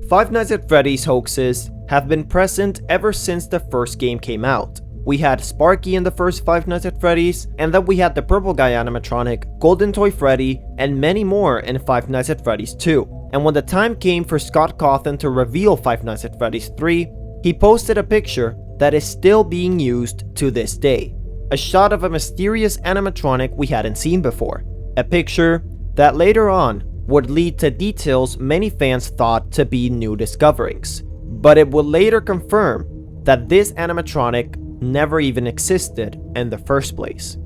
Five Nights at Freddy's hoaxes have been present ever since the first game came out. We had Sparky in the first Five Nights at Freddy's, and then we had the purple guy animatronic, Golden Toy Freddy, and many more in Five Nights at Freddy's 2. And when the time came for Scott Cawthon to reveal Five Nights at Freddy's 3, he posted a picture that is still being used to this day. A shot of a mysterious animatronic we hadn't seen before. A picture that later on would lead to details many fans thought to be new discoverings. But it would later confirm that this animatronic never even existed in the first place.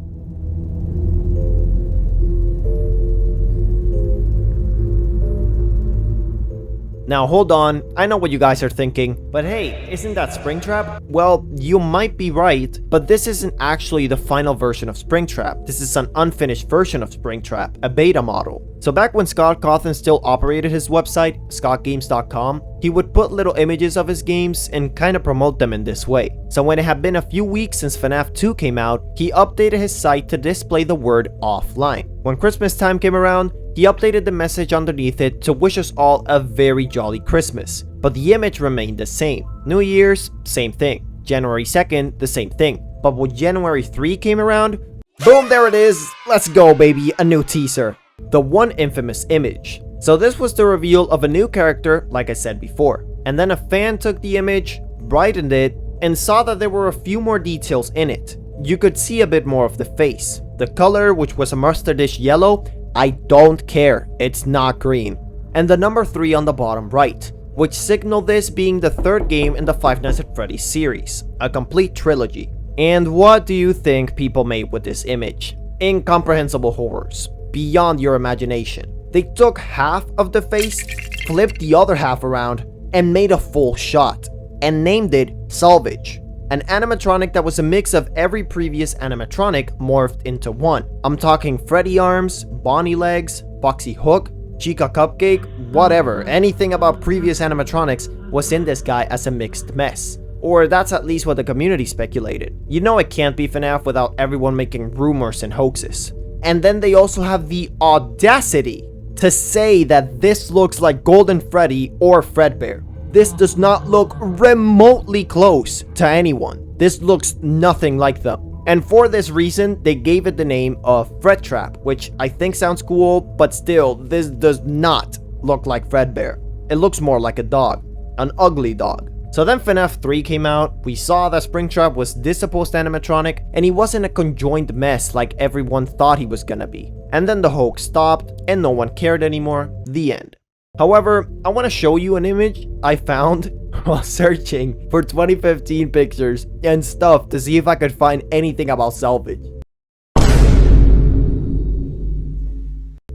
Now hold on, I know what you guys are thinking, but hey, isn't that Springtrap? Well, you might be right, but this isn't actually the final version of Springtrap. This is an unfinished version of Springtrap, a beta model. So back when Scott Cawthon still operated his website, scottgames.com, he would put little images of his games and kind of promote them in this way. So when it had been a few weeks since FNaF 2 came out, he updated his site to display the word offline. When Christmas time came around, he updated the message underneath it to wish us all a very jolly Christmas, but the image remained the same. New Year's, same thing. January 2nd, the same thing. But when January 3 came around, boom, there it is! Let's go, baby, a new teaser. The one infamous image. So this was the reveal of a new character, like I said before. And then a fan took the image, brightened it, and saw that there were a few more details in it. You could see a bit more of the face. The color, which was a mustardish yellow, I don't care, it's not green. And the number 3 on the bottom right, which signaled this being the third game in the Five Nights at Freddy's series, a complete trilogy. And what do you think people made with this image? Incomprehensible horrors, beyond your imagination. They took half of the face, flipped the other half around, and made a full shot, and named it Salvage. An animatronic that was a mix of every previous animatronic morphed into one. I'm talking Freddy arms, Bonnie legs, Foxy Hook, Chica Cupcake, whatever. Anything about previous animatronics was in this guy as a mixed mess. Or that's at least what the community speculated. You know it can't be FNaF without everyone making rumors and hoaxes. And then they also have the audacity to say that this looks like Golden Freddy or Fredbear. This does not look remotely close to anyone. This looks nothing like them. And for this reason, they gave it the name of Fredtrap, which I think sounds cool, but still, this does not look like Fredbear. It looks more like a dog, an ugly dog. So then FNaF 3 came out, we saw that Springtrap was this supposed animatronic, and he wasn't a conjoined mess like everyone thought he was gonna be. And then the hoax stopped, and no one cared anymore, the end. However, I want to show you an image I found while searching for 2015 pictures and stuff to see if I could find anything about Salvage.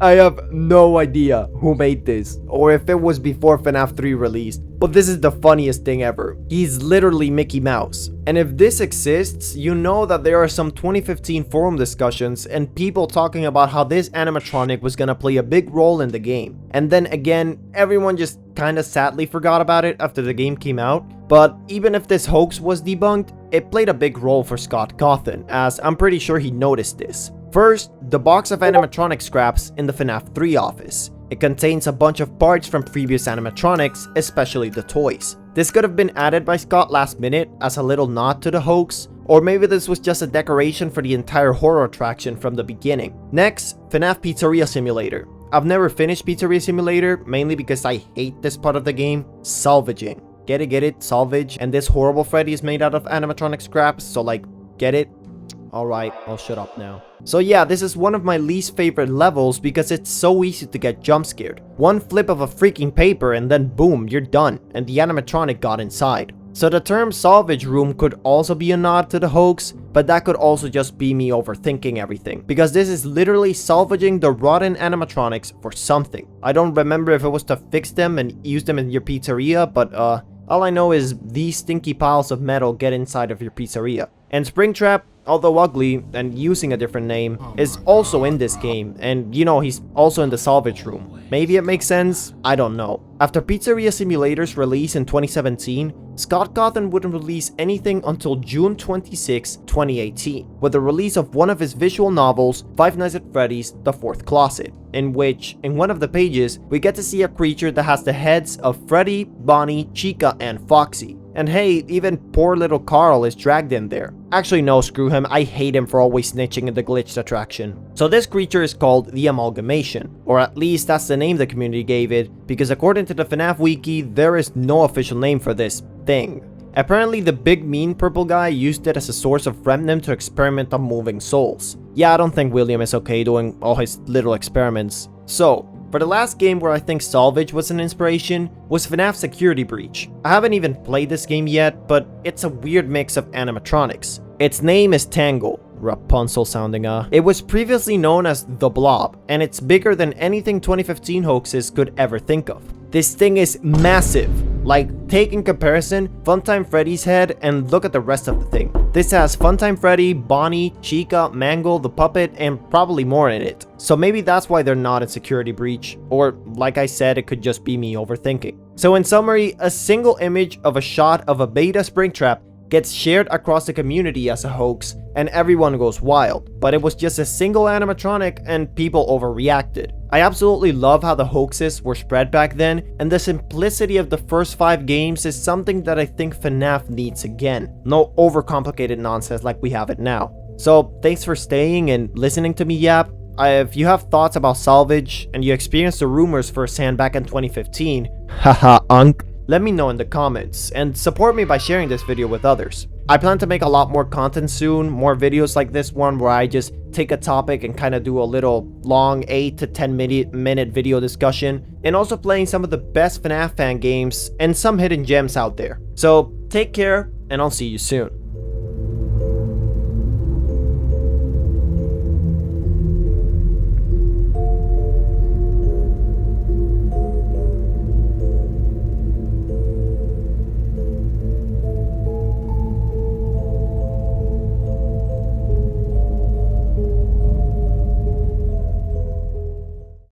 I have no idea who made this, or if it was before FNaF 3 released, but this is the funniest thing ever. He's literally Mickey Mouse. And if this exists, you know that there are some 2015 forum discussions and people talking about how this animatronic was gonna play a big role in the game. And then again, everyone just kinda sadly forgot about it after the game came out. But even if this hoax was debunked, it played a big role for Scott Cawthon, as I'm pretty sure he noticed this. First, the box of animatronic scraps in the FNaF 3 office. It contains a bunch of parts from previous animatronics, especially the toys. This could have been added by Scott last minute as a little nod to the hoax, or maybe this was just a decoration for the entire horror attraction from the beginning. Next, FNaF Pizzeria Simulator. I've never finished Pizzeria Simulator, mainly because I hate this part of the game, salvaging. Get it, salvage, and this horrible Freddy is made out of animatronic scraps, so like, get it? Alright, I'll shut up now. So yeah, this is one of my least favorite levels because it's so easy to get jump scared. One flip of a freaking paper and then boom, you're done, and the animatronic got inside. So the term salvage room could also be a nod to the hoax, but that could also just be me overthinking everything, because this is literally salvaging the rotten animatronics for something. I don't remember if it was to fix them and use them in your pizzeria, but all I know is these stinky piles of metal get inside of your pizzeria. And Springtrap, although ugly and using a different name, is also in this game, and you know, he's also in the salvage room. Maybe it makes sense? I don't know. After Pizzeria Simulator's release in 2017, Scott Cawthon wouldn't release anything until June 26, 2018, with the release of one of his visual novels, Five Nights at Freddy's: The Fourth Closet, in which, in one of the pages, we get to see a creature that has the heads of Freddy, Bonnie, Chica, and Foxy. And hey, even poor little Carl is dragged in there. Actually no, screw him, I hate him for always snitching in the glitched attraction. So this creature is called the Amalgamation, or at least that's the name the community gave it, because according to the FNaF wiki, there is no official name for this thing. Apparently the big mean purple guy used it as a source of remnant to experiment on moving souls. Yeah, I don't think William is okay doing all his little experiments. So, for the last game where I think Salvage was an inspiration, was FNaF Security Breach. I haven't even played this game yet, but it's a weird mix of animatronics. Its name is Tangle. Rapunzel sounding It was previously known as The Blob, and it's bigger than anything 2015 hoaxes could ever think of. This thing is massive. Like, take in comparison Funtime Freddy's head and look at the rest of the thing. This has Funtime Freddy, Bonnie, Chica, Mangle, the puppet, and probably more in it. So maybe that's why they're not in Security Breach, or like I said, it could just be me overthinking. So in summary, a single image of a shot of a beta Springtrap gets shared across the community as a hoax, and everyone goes wild. But it was just a single animatronic and people overreacted. I absolutely love how the hoaxes were spread back then, and the simplicity of the first 5 games is something that I think FNaF needs again. No overcomplicated nonsense like we have it now. So thanks for staying and listening to me yap. If you have thoughts about Salvage and you experienced the rumors firsthand back in 2015, haha unk, let me know in the comments, and support me by sharing this video with others. I plan to make a lot more content soon, more videos like this one where I just take a topic and kind of do a little long 8 to 10 minute video discussion, and also playing some of the best FNaF fan games and some hidden gems out there. So take care, and I'll see you soon.